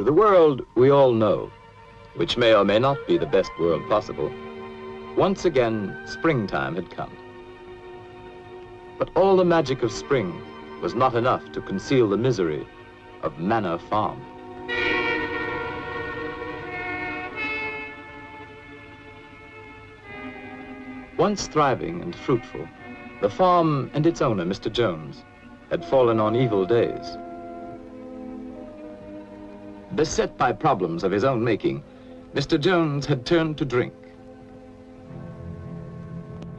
To the world we all know, which may or may not be the best world possible, once again springtime had come. But all the magic of spring was not enough to conceal the misery of Manor Farm. Once thriving and fruitful, the farm and its owner, Mr. Jones, had fallen on evil days. Beset by problems of his own making, Mr. Jones had turned to drink.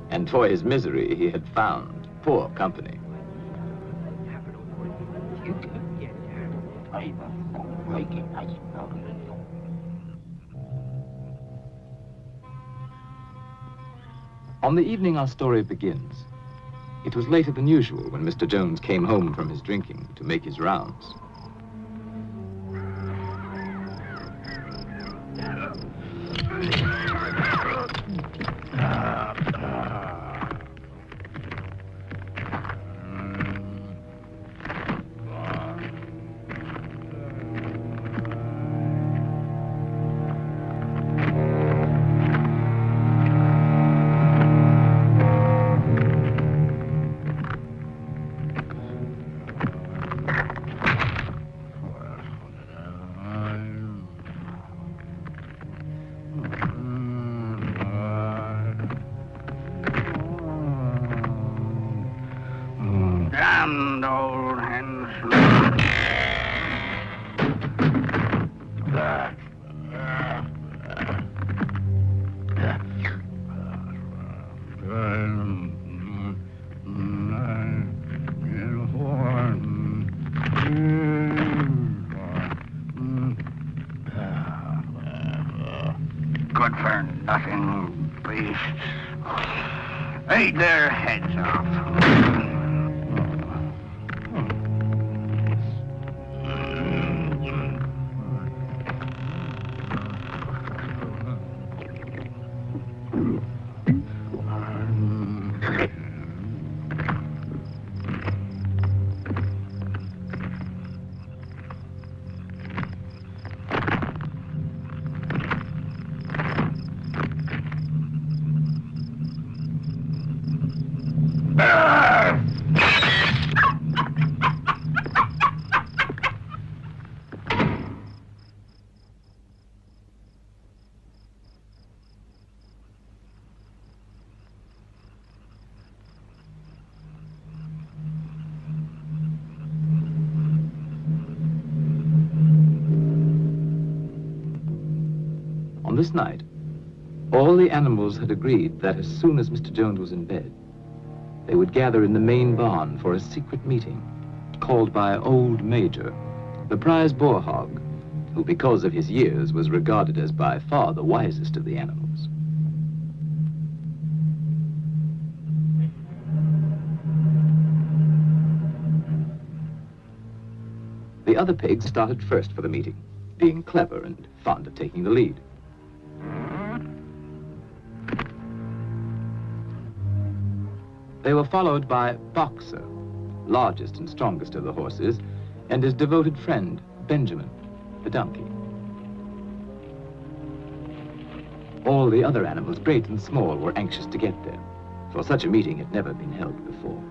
And for his misery, he had found poor company. On the evening our story begins, it was later than usual when Mr. Jones came home from his drinking to make his rounds. Good for nothing beasts. Eat their heads off. On this night, all the animals had agreed that as soon as Mr. Jones was in bed, they would gather in the main barn for a secret meeting called by Old Major, the prize boar hog, who because of his years was regarded as by far the wisest of the animals. The other pigs started first for the meeting, being clever and fond of taking the lead. They were followed by Boxer, largest and strongest of the horses, and his devoted friend, Benjamin, the donkey. All the other animals, great and small, were anxious to get there, for such a meeting had never been held before.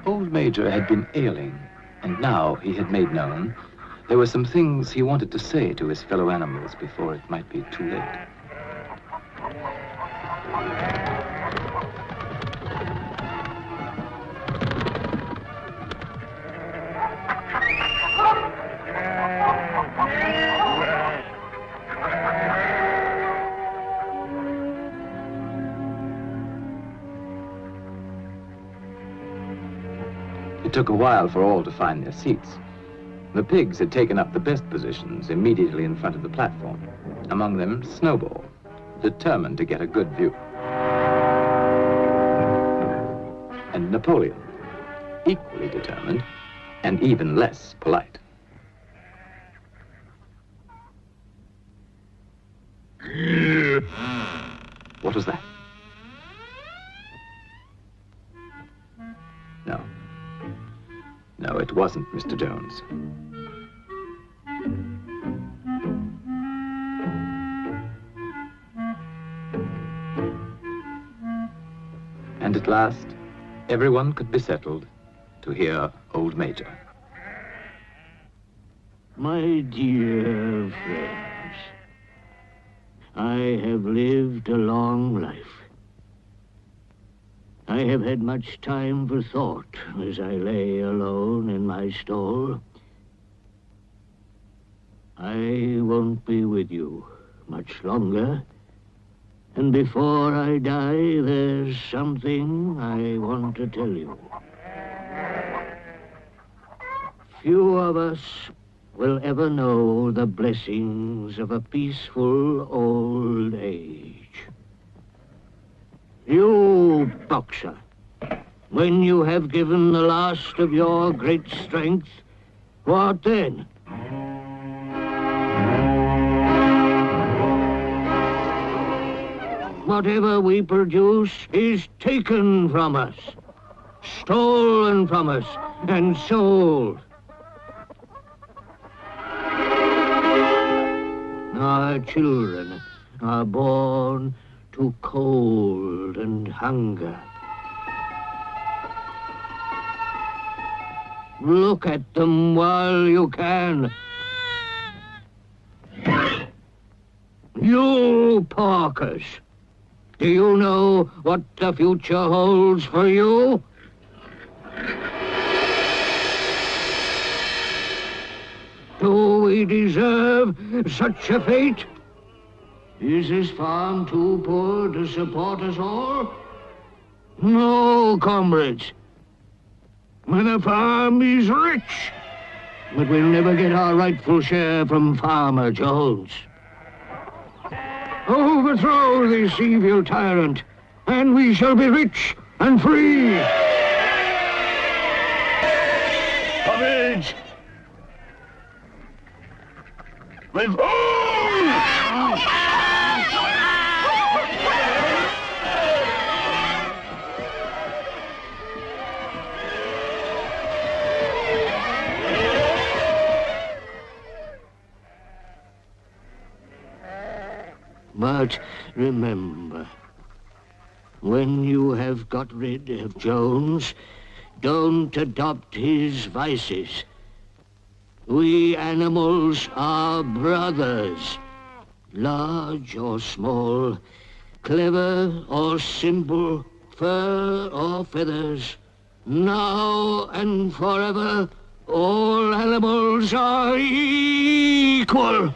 Old Major had been ailing, and now he had made known there were some things he wanted to say to his fellow animals before it might be too late. It took a while for all to find their seats. The pigs had taken up the best positions immediately in front of the platform. Among them, Snowball, determined to get a good view. And Napoleon, equally determined and even less polite. What was that? No. No, it wasn't Mr. Jones. And at last, everyone could be settled to hear Old Major. My dear friends, I have lived a long life. I have had much time for thought as I lay alone in my stall. I won't be with you much longer. And before I die, there's something I want to tell you. Few of us will ever know the blessings of a peaceful old age. You, boxer, when you have given the last of your great strength, what then? Whatever we produce is taken from us, stolen from us, and sold. Our children are born to cold and hunger. Look at them while you can. You porkers, do you know what the future holds for you? Do we deserve such a fate? Is this farm too poor to support us all? No, comrades. The farm is rich, but we'll never get our rightful share from Farmer Jones. Overthrow this evil tyrant, and we shall be rich and free. Puppies! But remember, when you have got rid of Jones, don't adopt his vices. We animals are brothers, large or small, clever or simple, fur or feathers. Now and forever, all animals are equal.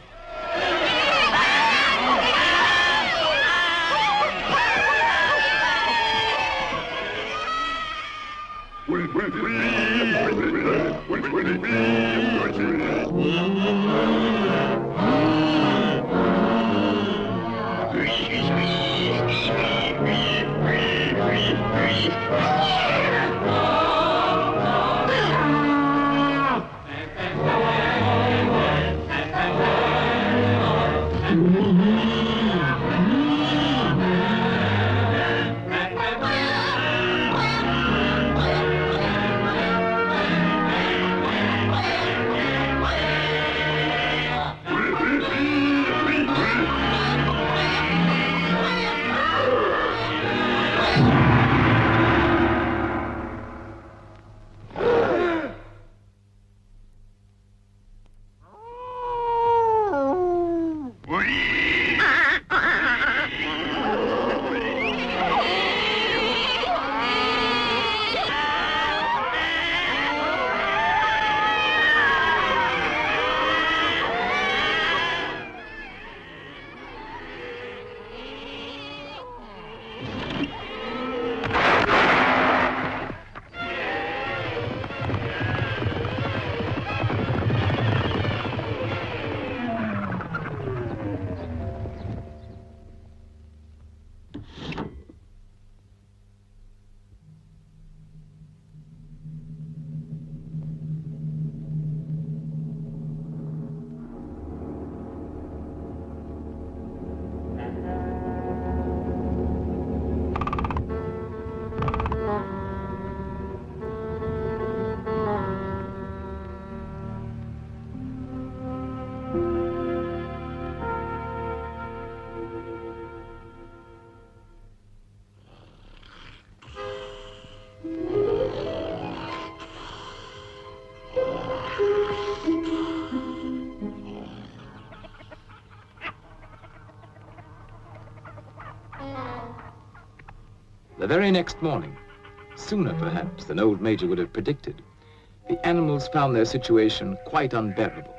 The very next morning, sooner perhaps than old Major would have predicted, the animals found their situation quite unbearable.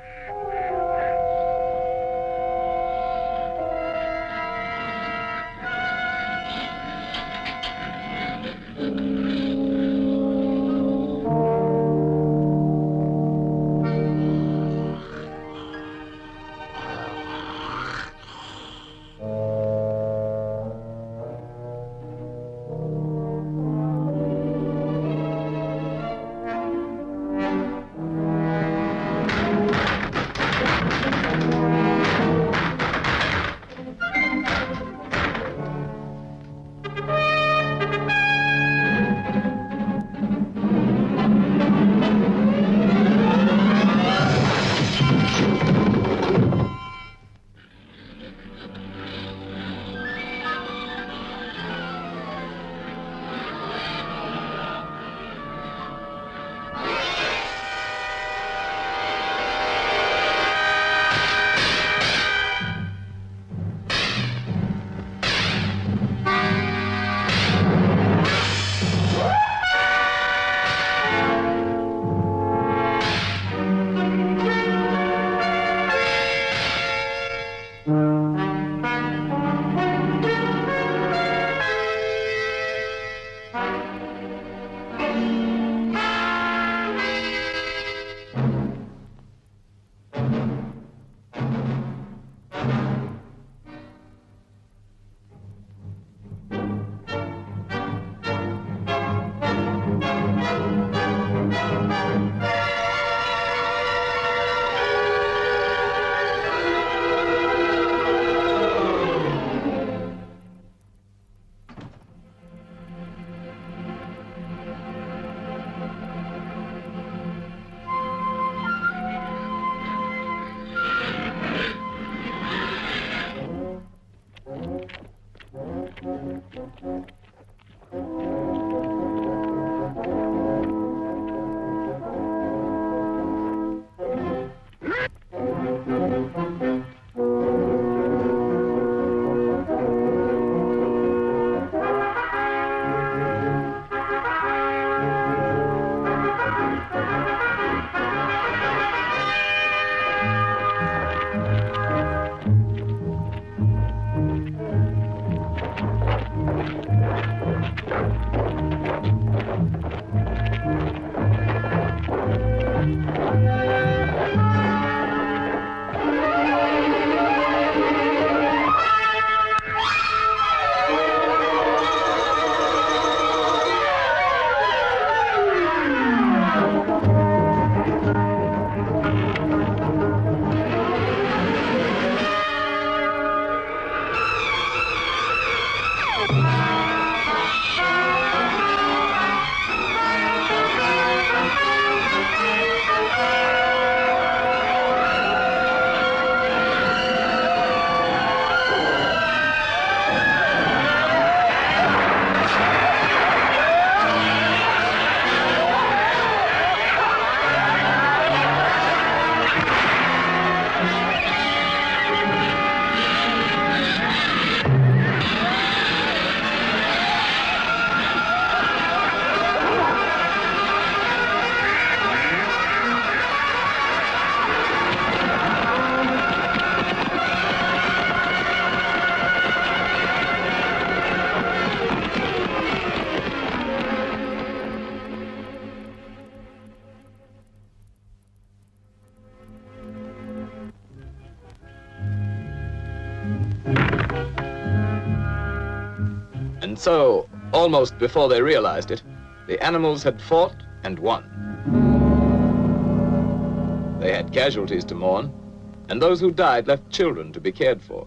And so, almost before they realized it, the animals had fought and won. They had casualties to mourn, and those who died left children to be cared for.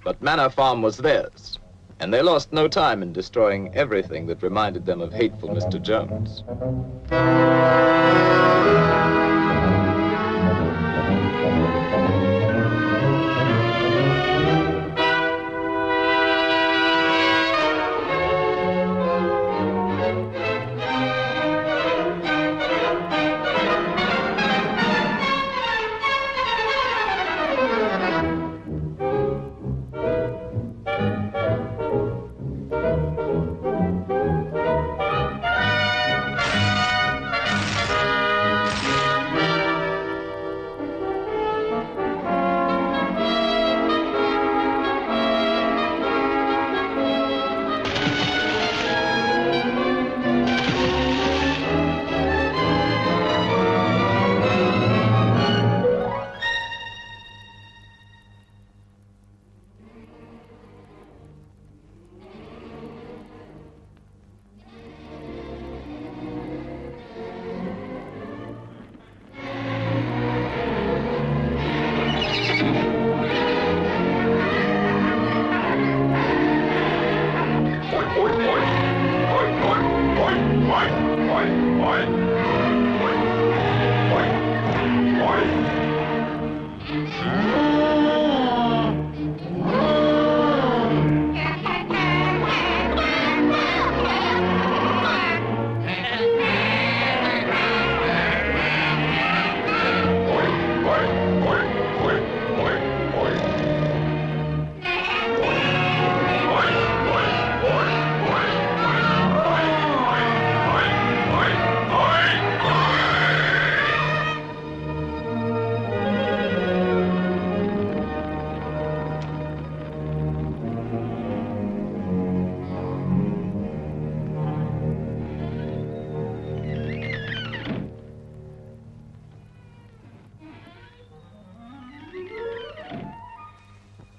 But Manor Farm was theirs, and they lost no time in destroying everything that reminded them of hateful Mr. Jones.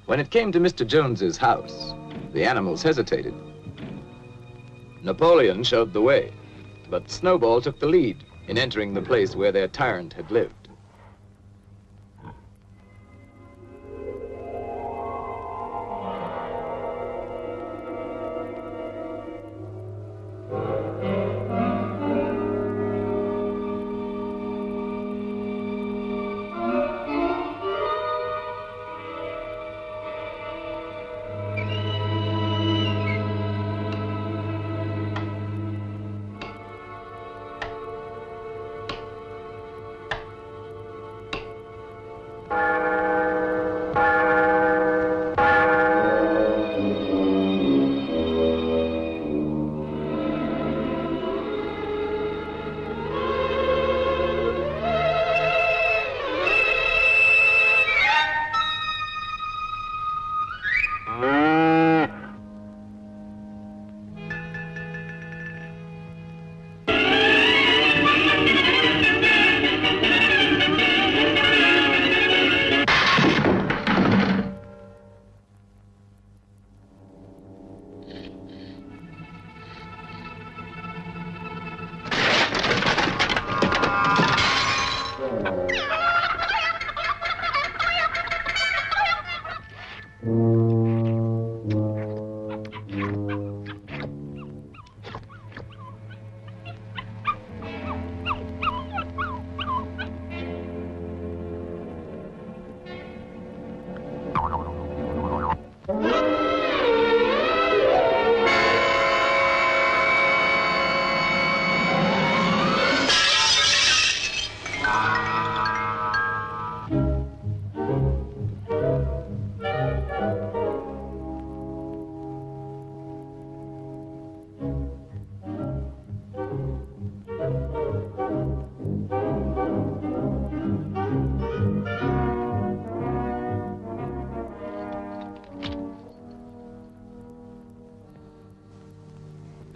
When it came to Mr. Jones's house, the animals hesitated. Napoleon showed the way, but Snowball took the lead in entering the place where their tyrant had lived.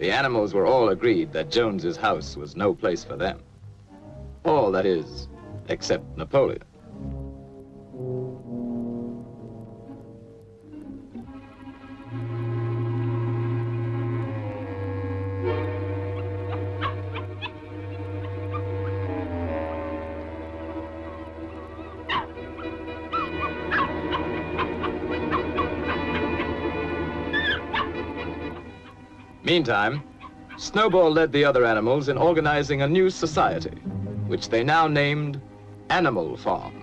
The animals were all agreed that Jones's house was no place for them. All, that is, except Napoleon. Meantime, Snowball led the other animals in organizing a new society, which they now named Animal Farm.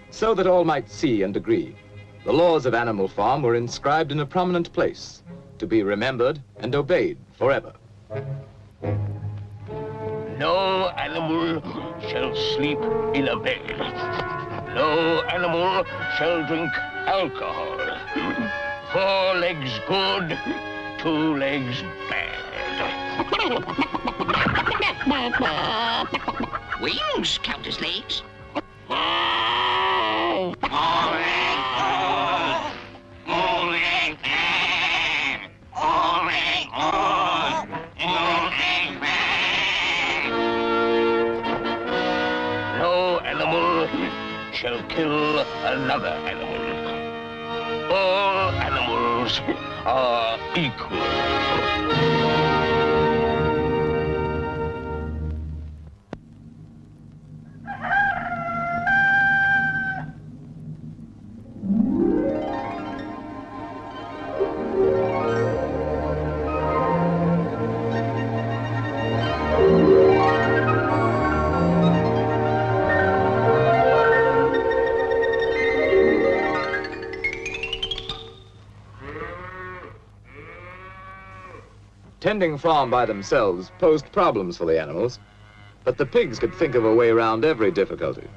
So that all might see and agree, the laws of Animal Farm were inscribed in a prominent place, to be remembered and obeyed forever. No animal shall sleep in a bed. No animal shall drink alcohol. 4 legs good, 2 legs bad. Wings count as legs. No animal shall kill another animal. All animals are equal. Tending farm by themselves posed problems for the animals, but the pigs could think of a way around every difficulty.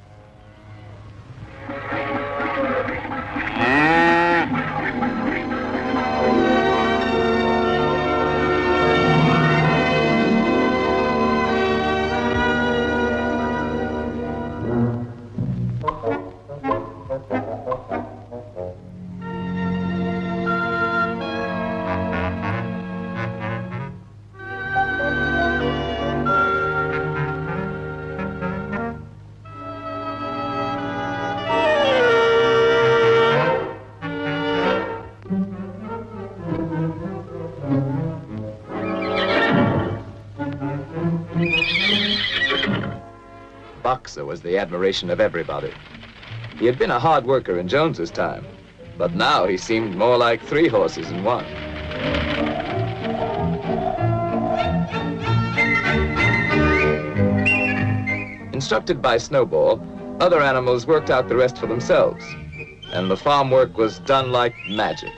Boxer was the admiration of everybody. He had been a hard worker in Jones's time, but now he seemed more like 3 horses in one. Instructed by Snowball, other animals worked out the rest for themselves, and the farm work was done like magic.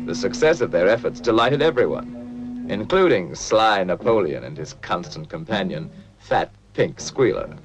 The success of their efforts delighted everyone, including sly Napoleon and his constant companion, Fat Pink Squealer.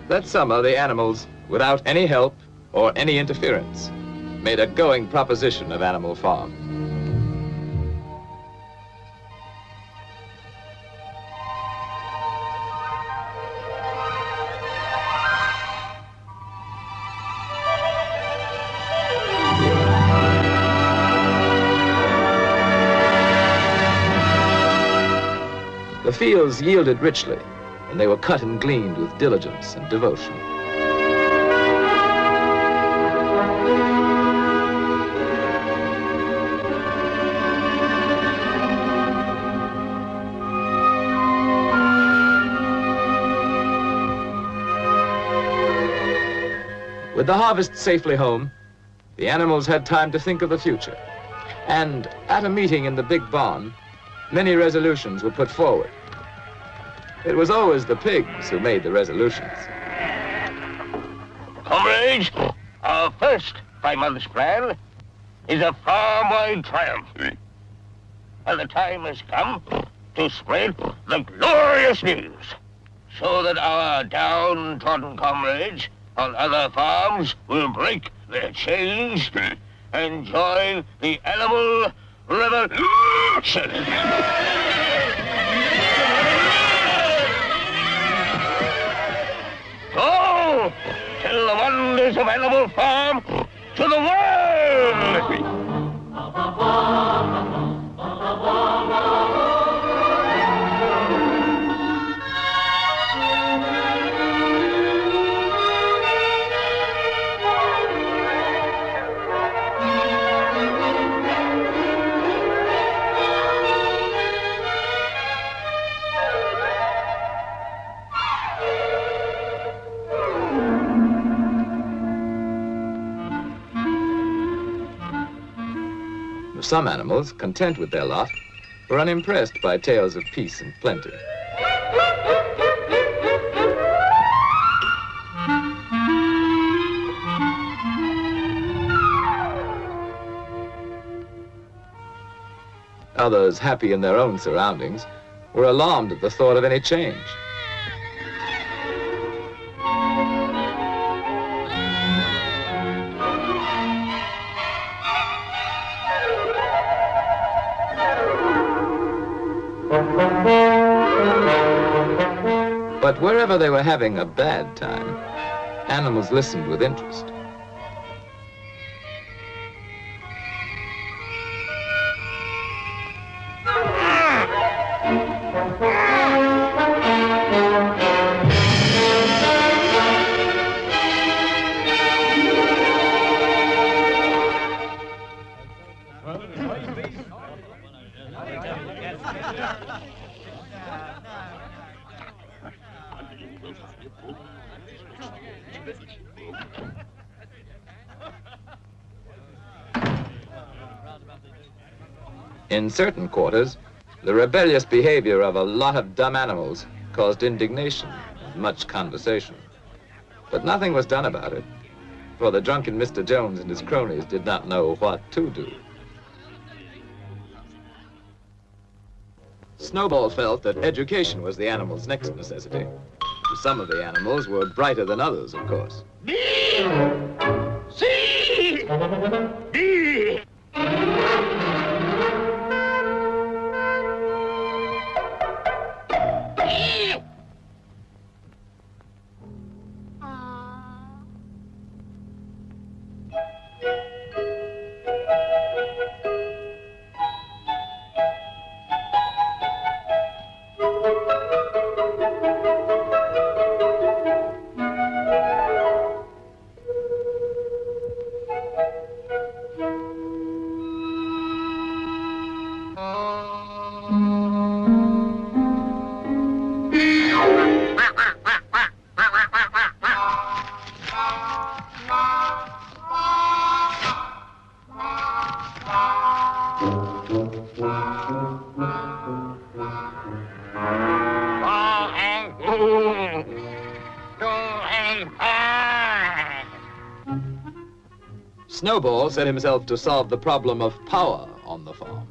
That summer, the animals, without any help or any interference, made a going proposition of Animal Farm. The fields yielded richly, and they were cut and gleaned with diligence and devotion. With the harvest safely home, the animals had time to think of the future. And at a meeting in the big barn, many resolutions were put forward. It was always the pigs who made the resolutions. Comrades, our first 5 months plan is a farm-wide triumph. And the time has come to spread the glorious news so that our downtrodden comrades on other farms will break their chains and join the animal revolution. Go! Tell the wonders of Animal Farm to the world! Some animals, content with their lot, were unimpressed by tales of peace and plenty. Others, happy in their own surroundings, were alarmed at the thought of any change. But wherever they were having a bad time, animals listened with interest. In certain quarters, the rebellious behavior of a lot of dumb animals caused indignation and much conversation. But nothing was done about it, for the drunken Mr. Jones and his cronies did not know what to do. Snowball felt that education was the animals' next necessity. Some of the animals were brighter than others, of course. B! C! D! Snowball set himself to solve the problem of power on the farm.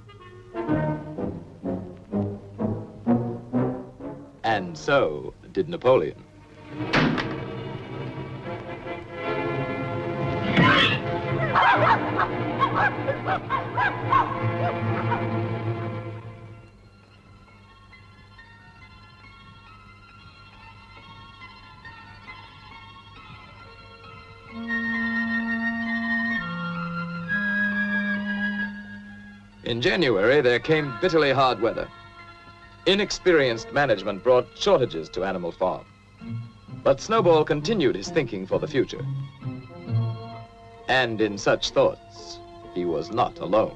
And so did Napoleon. In January, there came bitterly hard weather. Inexperienced management brought shortages to Animal Farm. But Snowball continued his thinking for the future. And in such thoughts, he was not alone.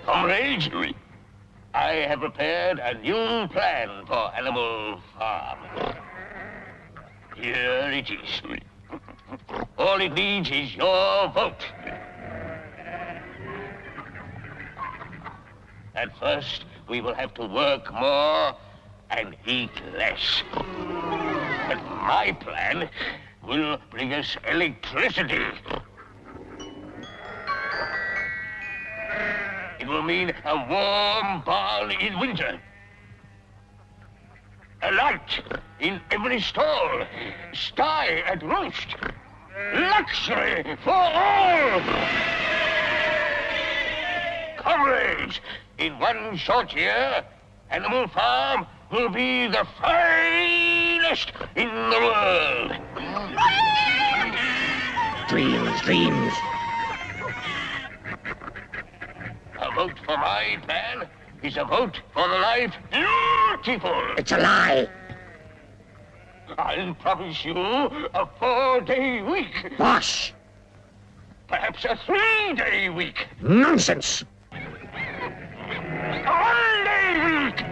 Comrades, I have prepared a new plan for Animal Farm. Here it is. All it needs is your vote. At first, we will have to work more and eat less. But my plan will bring us electricity. It will mean a warm barn in winter. A light in every stall. Sty at roost. Luxury for all. Comrades, in one short year, Animal Farm will be the finest in the world. Dreams, dreams. A vote for my plan is a vote for the life beautiful. It's a lie. I'll promise you a 4-day week. Bosh! Perhaps a 3-day week. Nonsense! A 1-day week.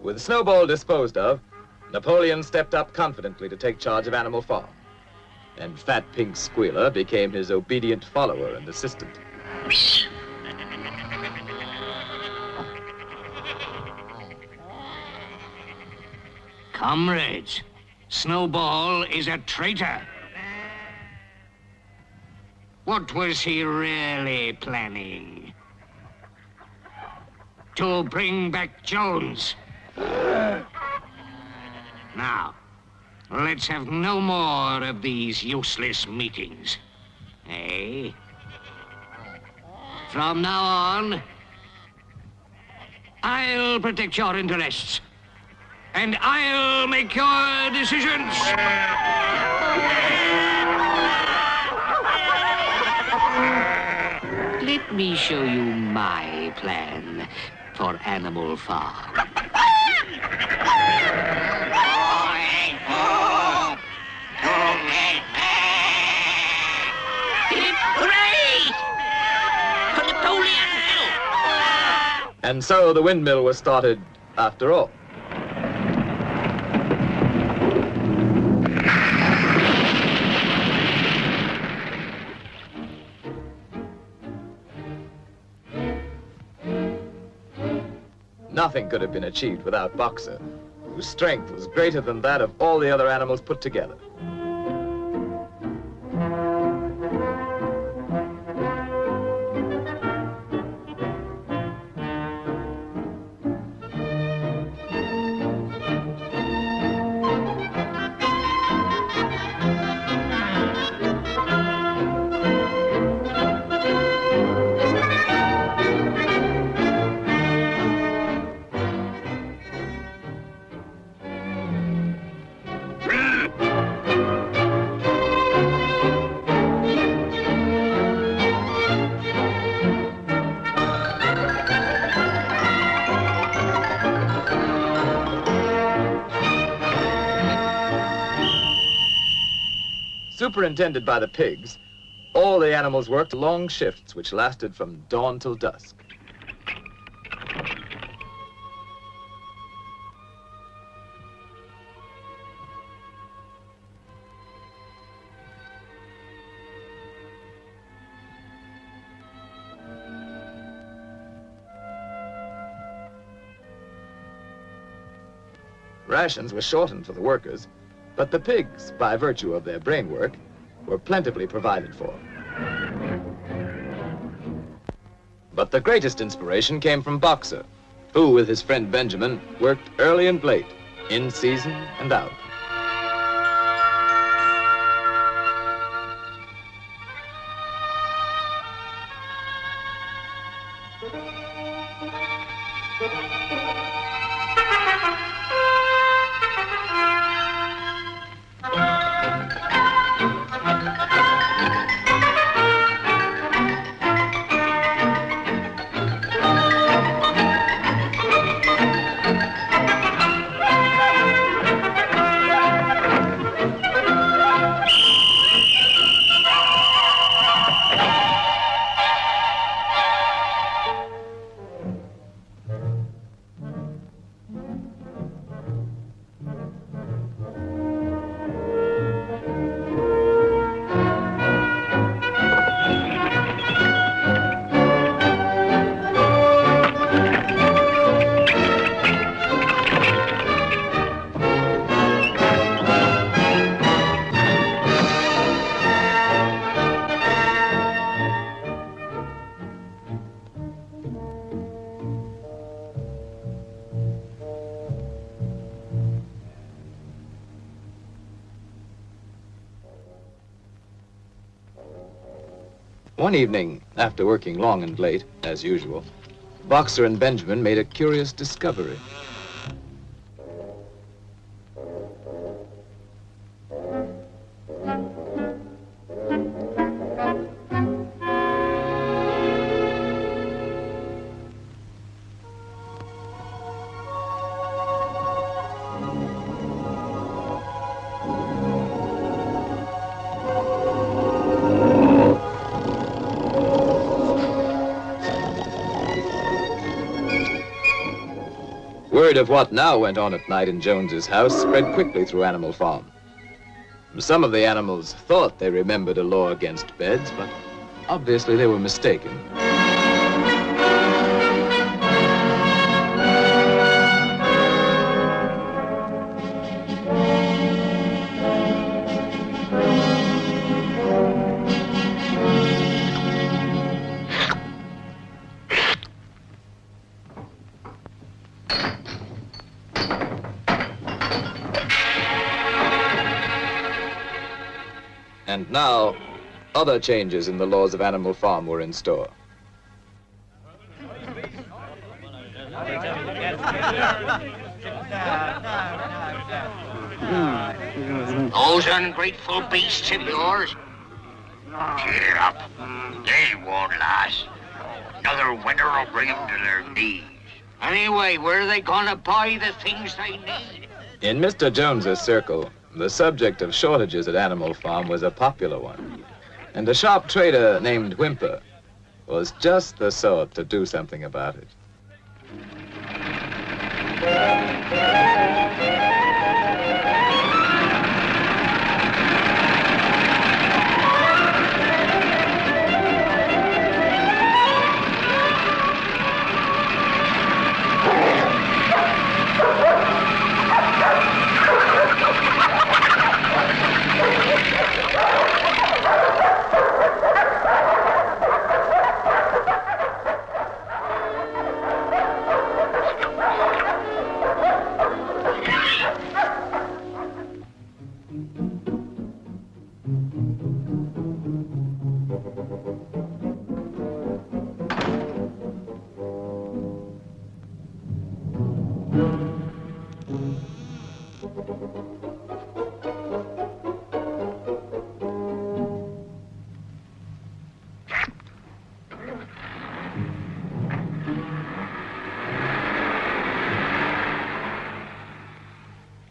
With Snowball disposed of, Napoleon stepped up confidently to take charge of Animal Farm. And Fat Pink Squealer became his obedient follower and assistant. Comrades, Snowball is a traitor. What was he really planning? To bring back Jones. Now, let's have no more of these useless meetings. Eh? From now on, I'll protect your interests. And I'll make your decisions. Let me show you my plan for Animal Farm. Hooray! For Napoleon! And so the windmill was started after all. Nothing could have been achieved without Boxer, whose strength was greater than that of all the other animals put together. Superintended by the pigs, all the animals worked long shifts which lasted from dawn till dusk. Rations were shortened for the workers, but the pigs, by virtue of their brain work, were plentifully provided for. But the greatest inspiration came from Boxer, who, with his friend Benjamin, worked early and late, in season and out. One evening, after working long and late, as usual, Boxer and Benjamin made a curious discovery. Word of what now went on at night in Jones's house spread quickly through Animal Farm. Some of the animals thought they remembered a law against beds, but obviously they were mistaken. And now, other changes in the laws of Animal Farm were in store. Those ungrateful beasts of yours. Cheer up. They won't last. Another winter will bring them to their knees. Anyway, where are they gonna buy the things they need? In Mr. Jones's circle, the subject of shortages at Animal Farm was a popular one. And a sharp trader named Whimper was just the sort to do something about it.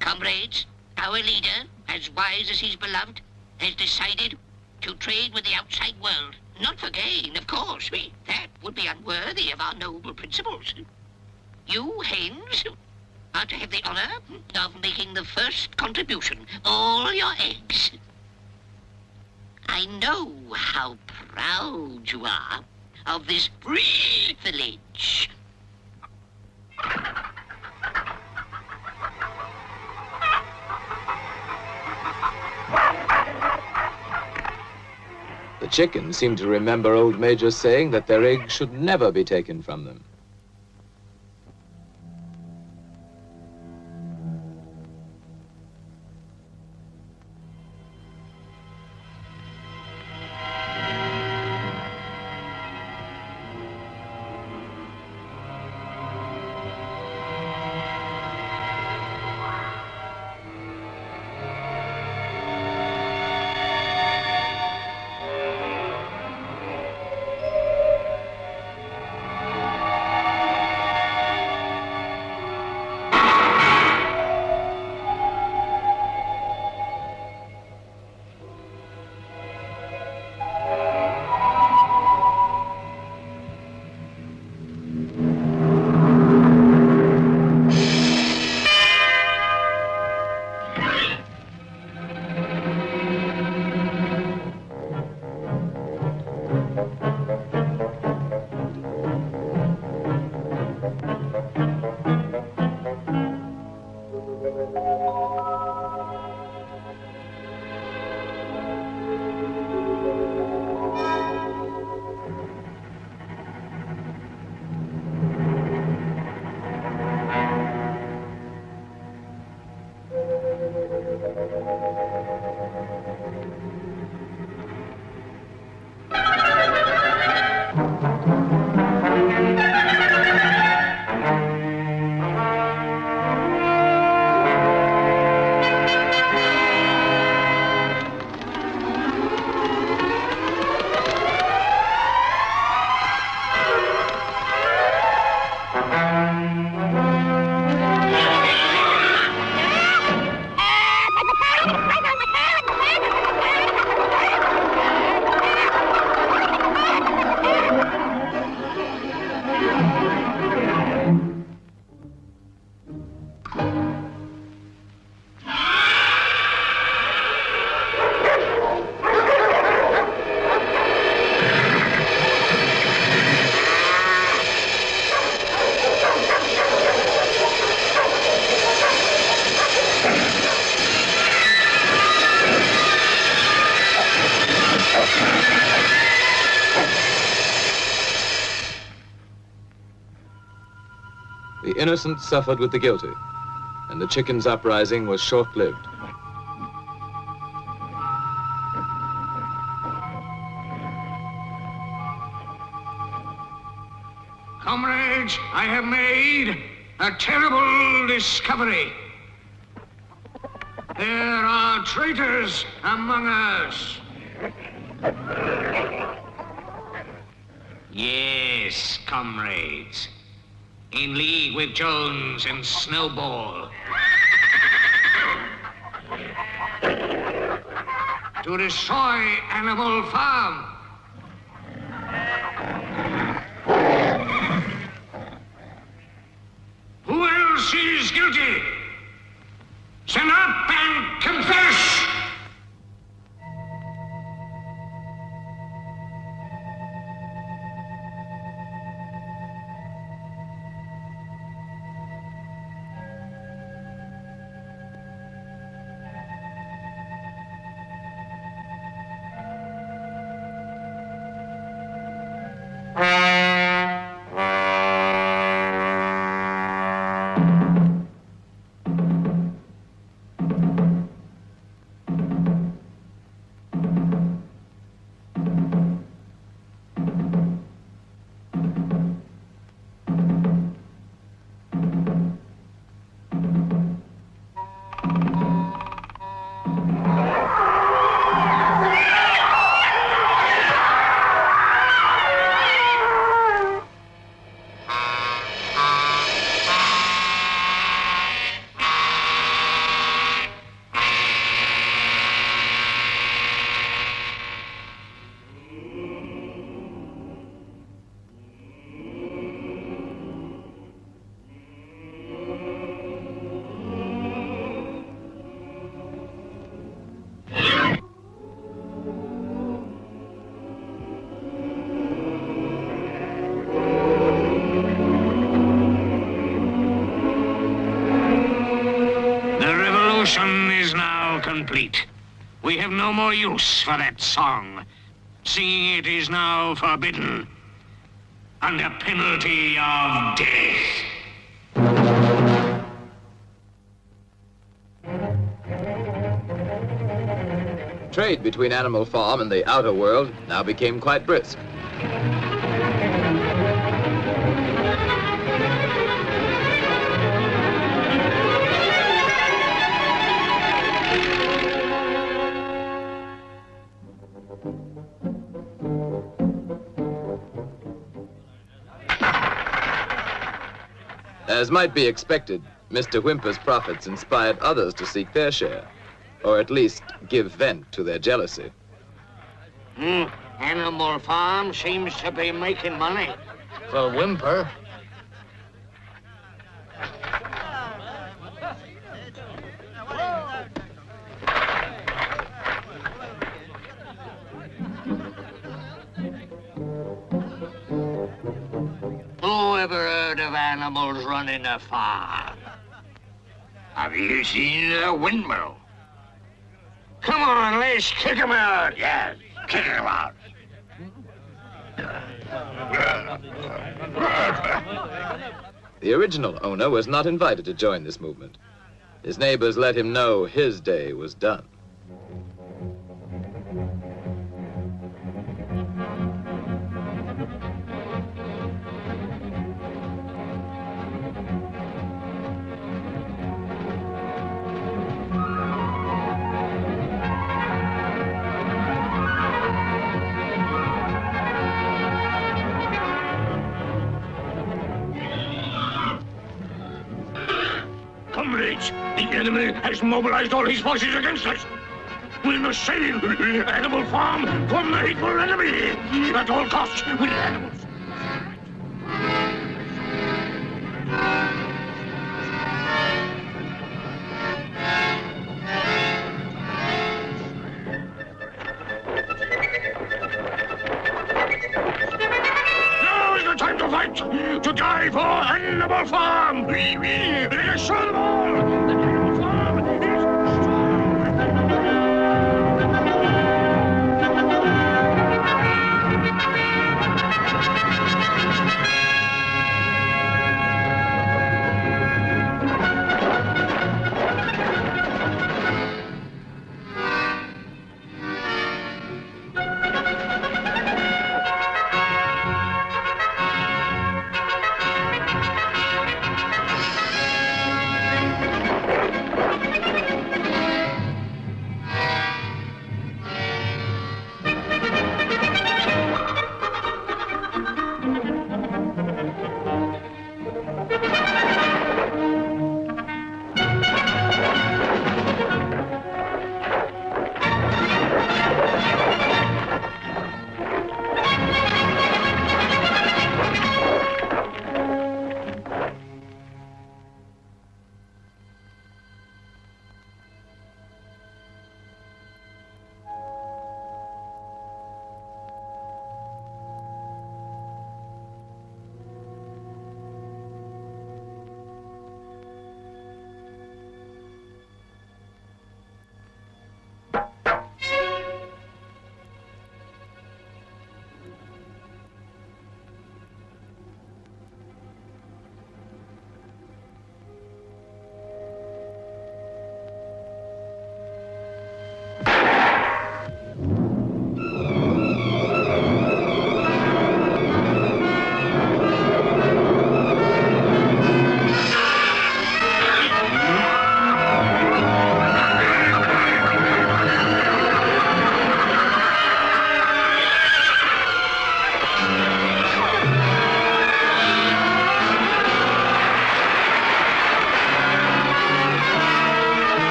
Comrades, our leader, as wise as he's beloved, has decided to trade with the outside world. Not for gain, of course. That would be unworthy of our noble principles. You, hens, are to have the honor of making the first contribution. All your eggs. I know how proud you are of this privilege. The chickens seem to remember old Major saying that their eggs should never be taken from them. The innocent suffered with the guilty, and the chickens' uprising was short-lived. Comrades, I have made a terrible discovery. There are traitors among us. Yes, comrades. In league with Jones and Snowball. To destroy Animal Farm. Who else is guilty? Stand up and confess! We have no more use for that song. Singing it is now forbidden, under penalty of death. Trade between Animal Farm and the outer world now became quite brisk. As might be expected, Mr. Whymper's profits inspired others to seek their share, or at least give vent to their jealousy. Animal Farm seems to be making money. For Whymper. Who ever heard of animals running a farm? Have you seen a windmill? Come on, let's kick him out. Yes, kick him out. The original owner was not invited to join this movement. His neighbors let him know his day was done. Comrades, the enemy has mobilized all his forces against us. We must save Animal Farm from the hateful enemy. At all costs, with animals. Now is the time to fight, to die for Animal Farm. Let us show them all that Animal Farm is strong.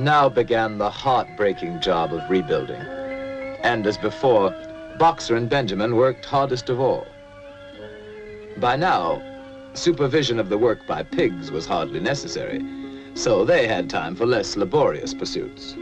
Now began the heartbreaking job of rebuilding. And as before, Boxer and Benjamin worked hardest of all. By now, supervision of the work by pigs was hardly necessary, so they had time for less laborious pursuits.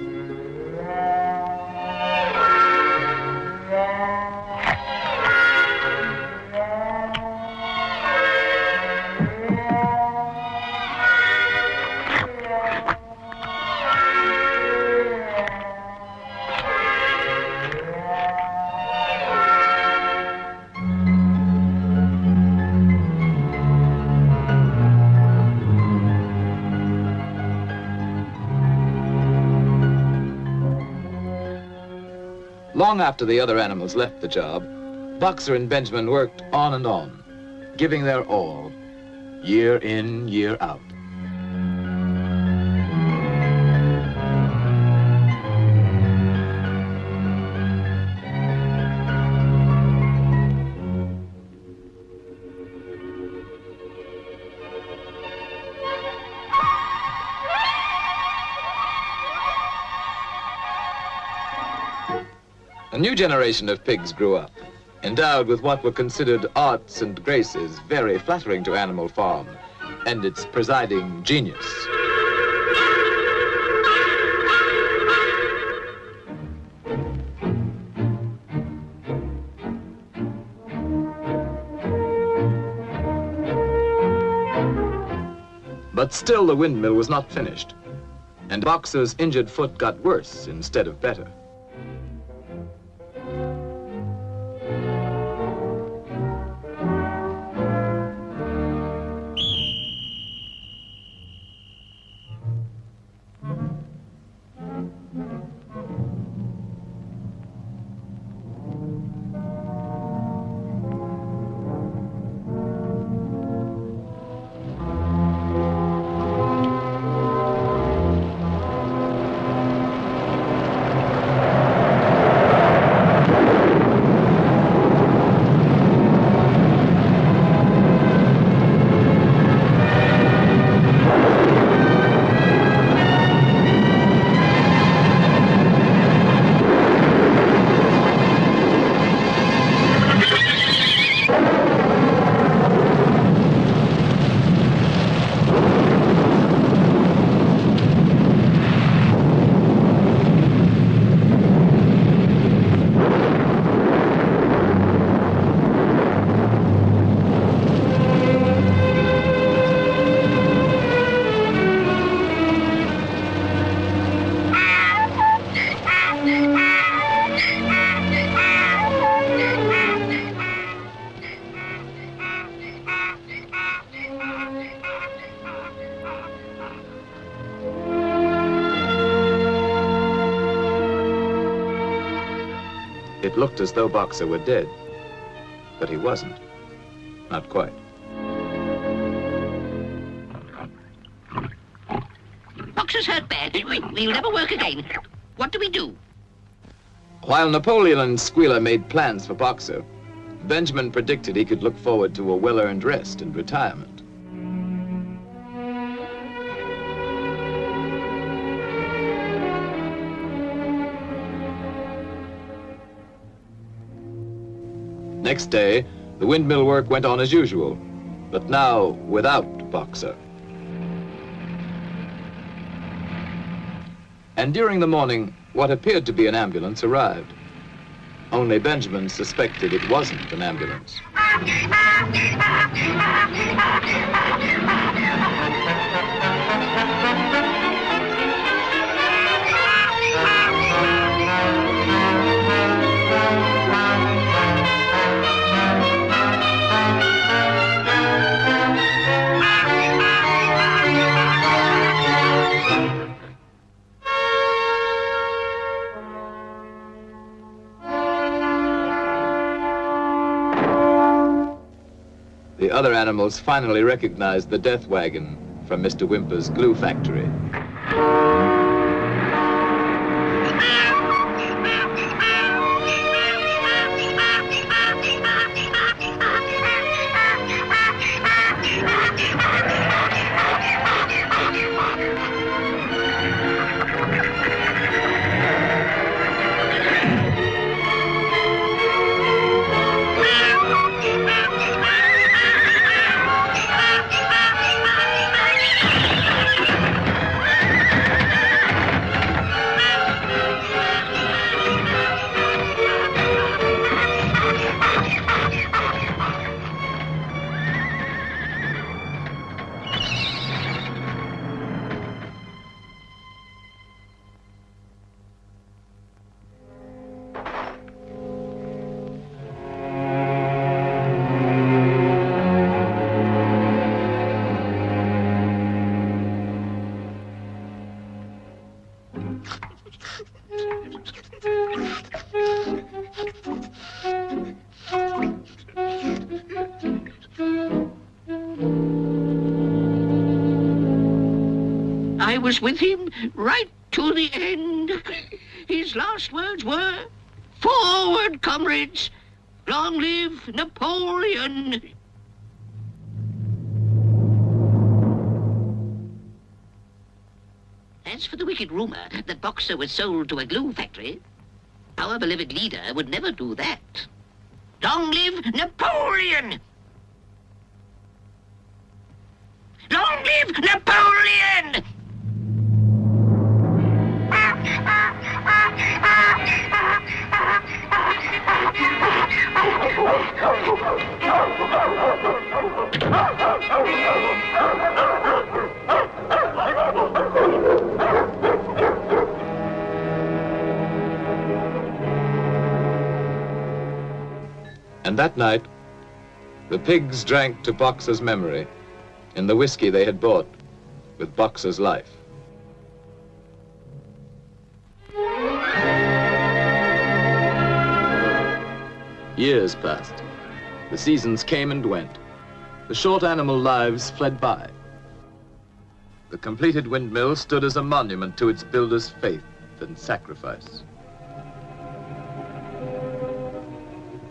Long after the other animals left the job, Boxer and Benjamin worked on and on, giving their all, year in, year out. A new generation of pigs grew up, endowed with what were considered arts and graces very flattering to Animal Farm and its presiding genius. But still the windmill was not finished, and Boxer's injured foot got worse instead of better. It looked as though Boxer were dead, but he wasn't. Not quite. Boxer's hurt bad. He'll never work again. What do we do? While Napoleon and Squealer made plans for Boxer, Benjamin predicted he could look forward to a well-earned rest and retirement. Next day, the windmill work went on as usual, but now without Boxer. And during the morning, what appeared to be an ambulance arrived. Only Benjamin suspected it wasn't an ambulance. The other animals finally recognized the death wagon from Mr. Whymper's glue factory. I was with him right to the end. His last words were, "Forward, comrades! Long live Napoleon!" As for the wicked rumor that Boxer was sold to a glue factory, our beloved leader would never do that. Long live Napoleon! Long live Napoleon! And that night, the pigs drank to Boxer's memory in the whiskey they had bought with Boxer's life. Years passed. The seasons came and went. The short animal lives fled by. The completed windmill stood as a monument to its builder's faith and sacrifice.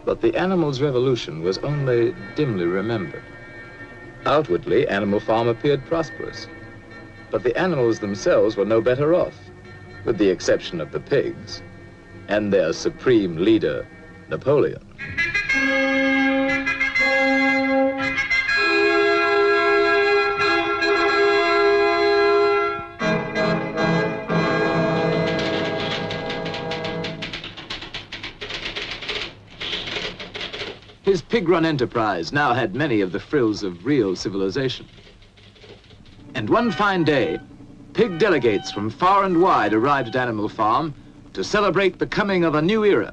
But the animal's revolution was only dimly remembered. Outwardly, Animal Farm appeared prosperous, but the animals themselves were no better off, with the exception of the pigs and their supreme leader, Napoleon. His pig-run enterprise now had many of the frills of real civilization. And one fine day, pig delegates from far and wide arrived at Animal Farm to celebrate the coming of a new era.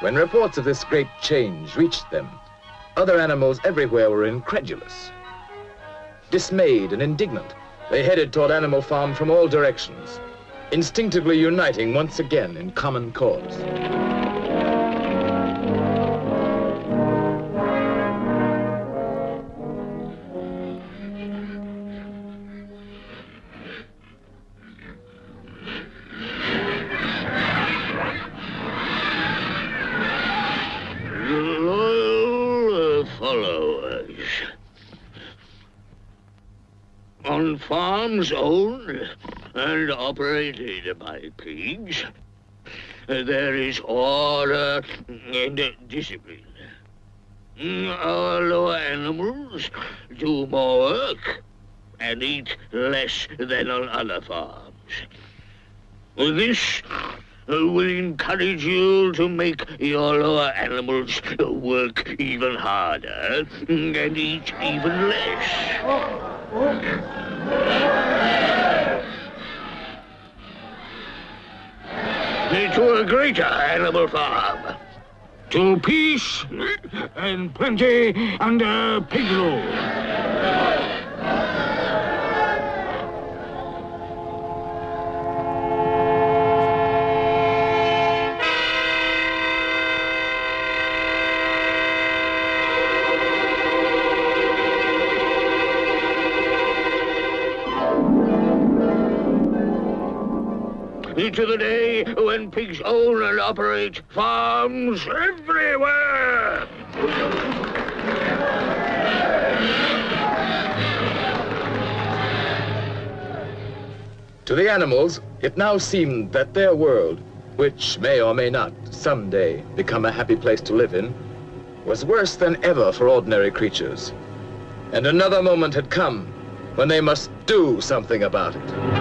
When reports of this great change reached them, other animals everywhere were incredulous. Dismayed and indignant, they headed toward Animal Farm from all directions, instinctively uniting once again in common cause. On farms owned and operated by pigs, there is order and discipline. Our lower animals do more work and eat less than on other farms. This will encourage you to make your lower animals work even harder and eat even less. To a greater Animal Farm. To peace and plenty under pig rule. into the day when pigs own and operate farms everywhere. To the animals, it now seemed that their world, which may or may not someday become a happy place to live in, was worse than ever for ordinary creatures. And another moment had come when they must do something about it.